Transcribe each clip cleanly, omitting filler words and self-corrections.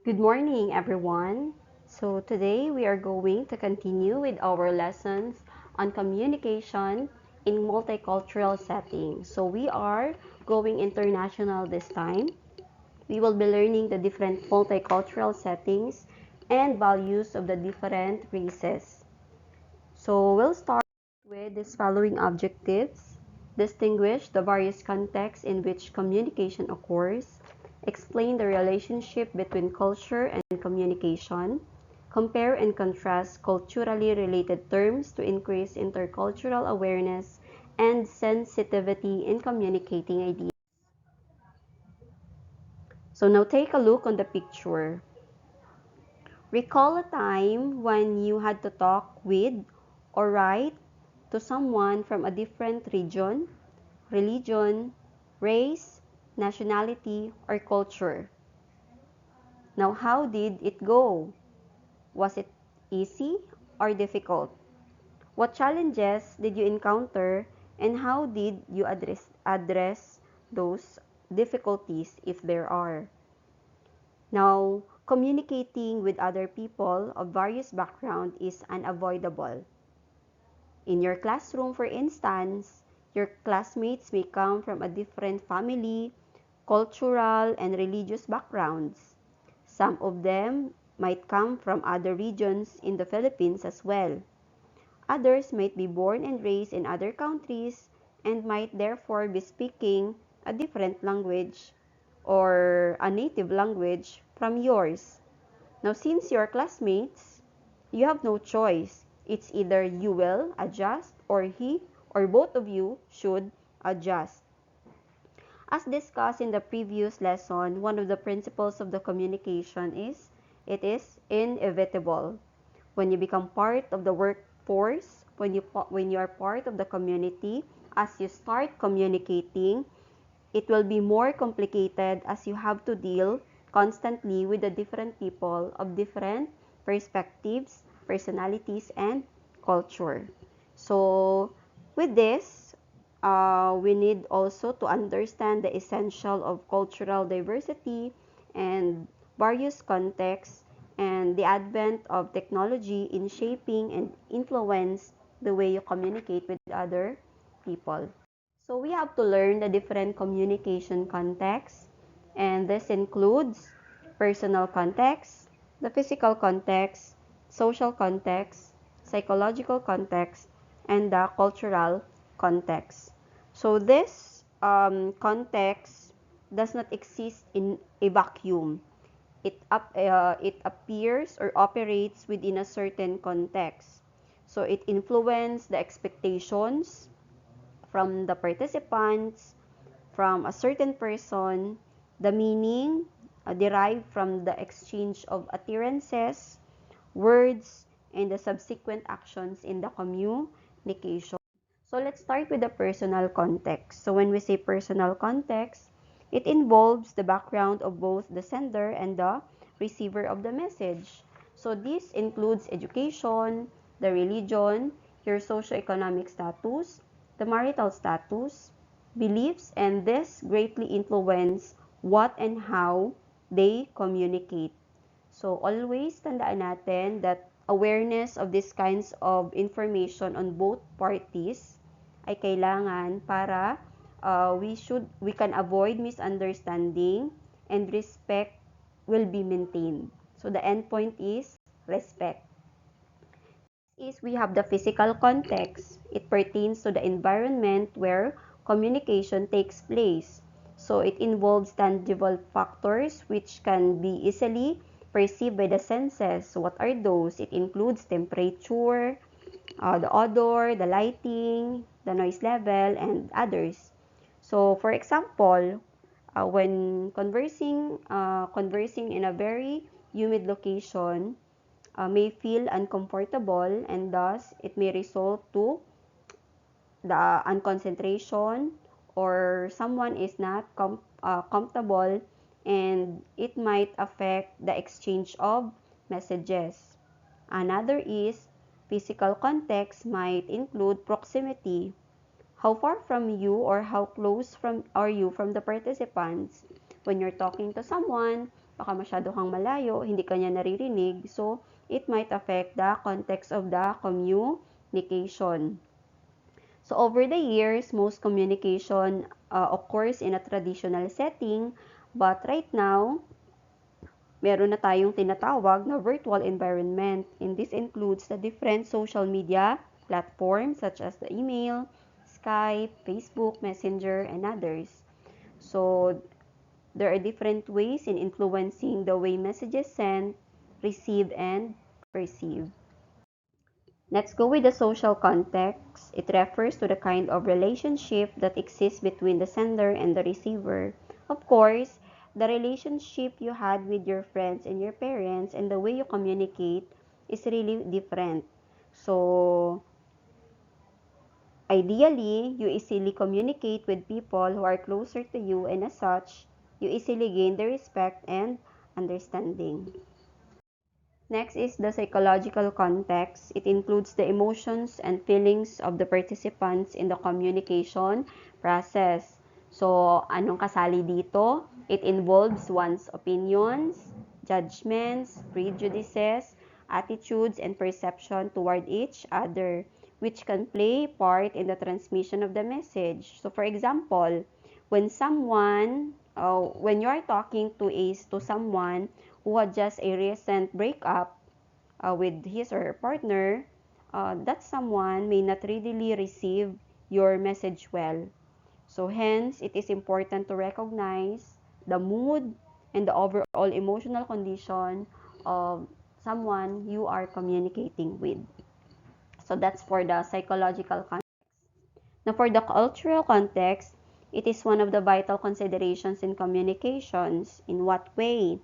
Good morning, everyone. So today we are going to continue with our lessons on communication in multicultural settings. So we are going international this time. We will be learning the different multicultural settings and values of the different races. So we'll start with these following objectives. Distinguish the various contexts in which communication occurs. Explain the relationship between culture and communication. Compare and contrast culturally related terms to increase intercultural awareness and sensitivity in communicating ideas. So now take a look on the picture. Recall a time when you had to talk with or write to someone from a different region, religion, race, nationality, or culture. Now, how did it go? Was it easy or difficult? What challenges did you encounter and how did you address those difficulties if there are? Now, communicating with other people of various background is unavoidable. In your classroom, for instance, your classmates may come from a different family, cultural, and religious backgrounds. Some of them might come from other regions in the Philippines as well. Others might be born and raised in other countries and might therefore be speaking a different language or a native language from yours. Now, since you're classmates, you have no choice. It's either you will adjust or he or both of you should adjust. As discussed in the previous lesson, one of the principles of the communication is it is inevitable. When you become part of the workforce, when you are part of the community, as you start communicating, it will be more complicated as you have to deal constantly with the different people of different perspectives, personalities, and culture. So, with this, we need also to understand the essential of cultural diversity and various contexts and the advent of technology in shaping and influence the way you communicate with other people. So we have to learn the different communication contexts, and this includes personal context, the physical context, social context, psychological context, and the cultural context. So this context does not exist in a vacuum. It appears or operates within a certain context. So it influences the expectations from the participants, from a certain person, the meaning derived from the exchange of utterances, words, and the subsequent actions in the communication. So let's start with the personal context. So when we say personal context, it involves the background of both the sender and the receiver of the message. So this includes education, the religion, your socioeconomic status, the marital status, beliefs, and this greatly influence what and how they communicate. So always tandaan natin that awareness of these kinds of information on both parties ay kailangan para we can avoid misunderstanding and respect will be maintained. So the end point is respect. Is we have the physical context. It pertains to the environment where communication takes place. So it involves tangible factors which can be easily perceived by the senses. So what are those? It includes temperature, the odor, the lighting, the noise level, and others. So for example, when conversing in a very humid location, may feel uncomfortable and thus it may result to the unconcentration or someone is not comfortable and it might affect the exchange of messages. Another is physical context might include proximity. How far from you or how close from are you from the participants? When you're talking to someone, baka masyado kang malayo, hindi ka niya naririnig. So, it might affect the context of the communication. So, over the years, most communication occurs in a traditional setting, but right now, meron na tayong tinatawag na virtual environment. And this includes the different social media platforms such as the email, Skype, Facebook, Messenger, and others. So, there are different ways in influencing the way messages sent, received, and perceived. Let's go with the social context. It refers to the kind of relationship that exists between the sender and the receiver. Of course, the relationship you had with your friends and your parents and the way you communicate is really different. So, ideally, you easily communicate with people who are closer to you, and as such, you easily gain their respect and understanding. Next is the psychological context. It includes the emotions and feelings of the participants in the communication process. So, anong kasali dito? It involves one's opinions, judgments, prejudices, attitudes, and perception toward each other, which can play part in the transmission of the message. So, for example, when you are talking to someone who had just a recent breakup with his or her partner, that someone may not readily receive your message well. So hence, it is important to recognize the mood and the overall emotional condition of someone you are communicating with. So that's for the psychological context. Now for the cultural context, it is one of the vital considerations in communications. In what way?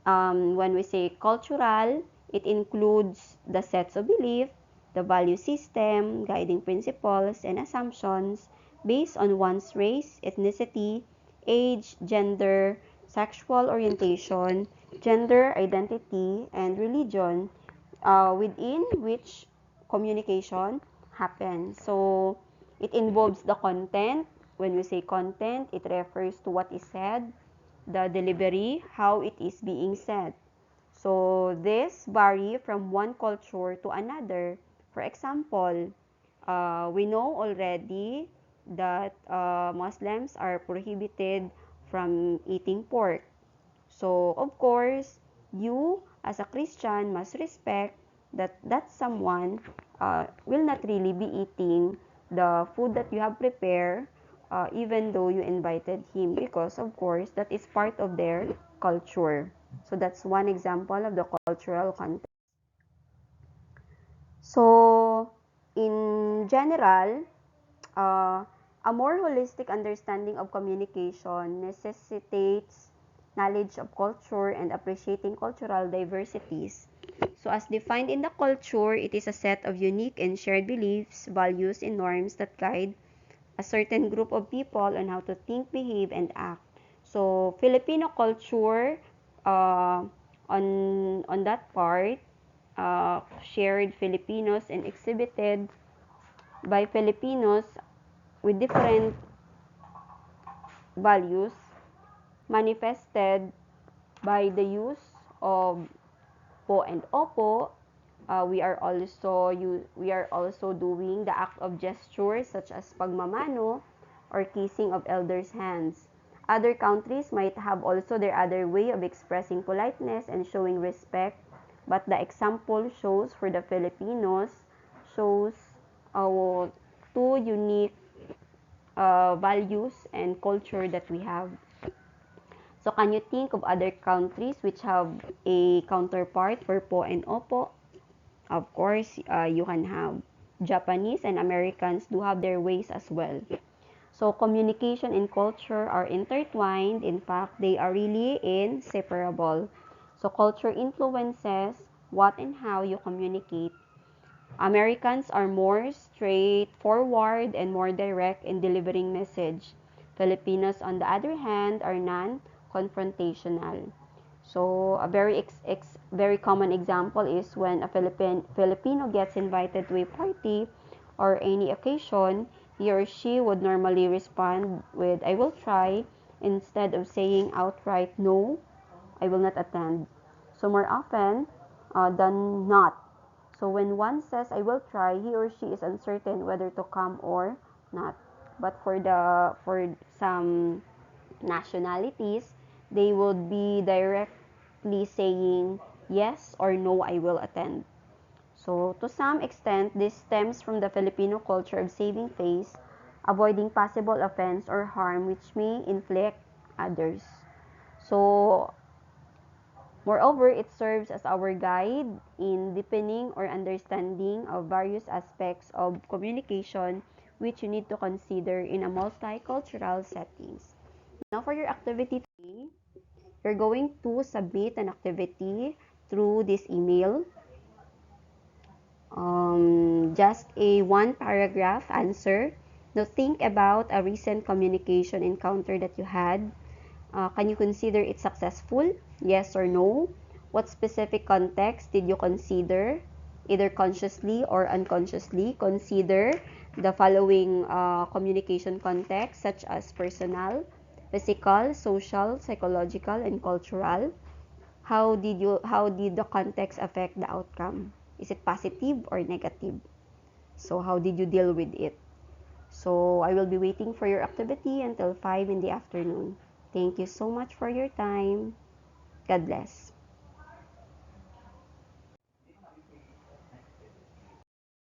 When we say cultural, it includes the sets of belief, the value system, guiding principles, and assumptions based on one's race, ethnicity, age, gender, sexual orientation, gender identity, and religion, within which communication happens. So, it involves the content. When we say content, it refers to what is said, the delivery, how it is being said. So, this vary from one culture to another. For example, we know already that Muslims are prohibited from eating pork. So, of course, you as a Christian must respect that someone will not really be eating the food that you have prepared, even though you invited him, because of course that is part of their culture. So that's one example of the cultural context. So in general, a more holistic understanding of communication necessitates knowledge of culture and appreciating cultural diversities. So, as defined in the culture, it is a set of unique and shared beliefs, values, and norms that guide a certain group of people on how to think, behave, and act. So, Filipino culture, on that part, shared Filipinos and exhibited by Filipinos with different values manifested by the use of po and opo. We are also doing the act of gestures such as pagmamano or kissing of elders' hands. Other countries might have also their other way of expressing politeness and showing respect, but the example shows for the Filipinos shows two unique values and culture that we have. So can you think of other countries which have a counterpart for po and opo? Of course, you can have Japanese and Americans do have their ways as well. So communication and culture are intertwined. In fact, they are really inseparable. So culture influences what and how you communicate. Americans are more straightforward and more direct in delivering message. Filipinos, on the other hand, are non-confrontational. So, a very common example is when a Filipino gets invited to a party or any occasion, he or she would normally respond with, I will try, instead of saying outright no. I will not attend. So more often than not. So when one says I will try, he or she is uncertain whether to come or not. But for some nationalities, they would be directly saying yes or no, I will attend. So to some extent, this stems from the Filipino culture of saving face, avoiding possible offense or harm which may inflict others. So moreover, it serves as our guide in deepening or understanding of various aspects of communication which you need to consider in a multicultural settings. Now for your activity today, you're going to submit an activity through this email. Just a one paragraph answer. Now think about a recent communication encounter that you had. Can you consider it successful? Yes or no? What specific context did you consider? Either consciously or unconsciously, consider the following communication context such as personal, physical, social, psychological, and cultural. How did the context affect the outcome? Is it positive or negative? So how did you deal with it? So I will be waiting for your activity until 5 in the afternoon. Thank you so much for your time. God bless.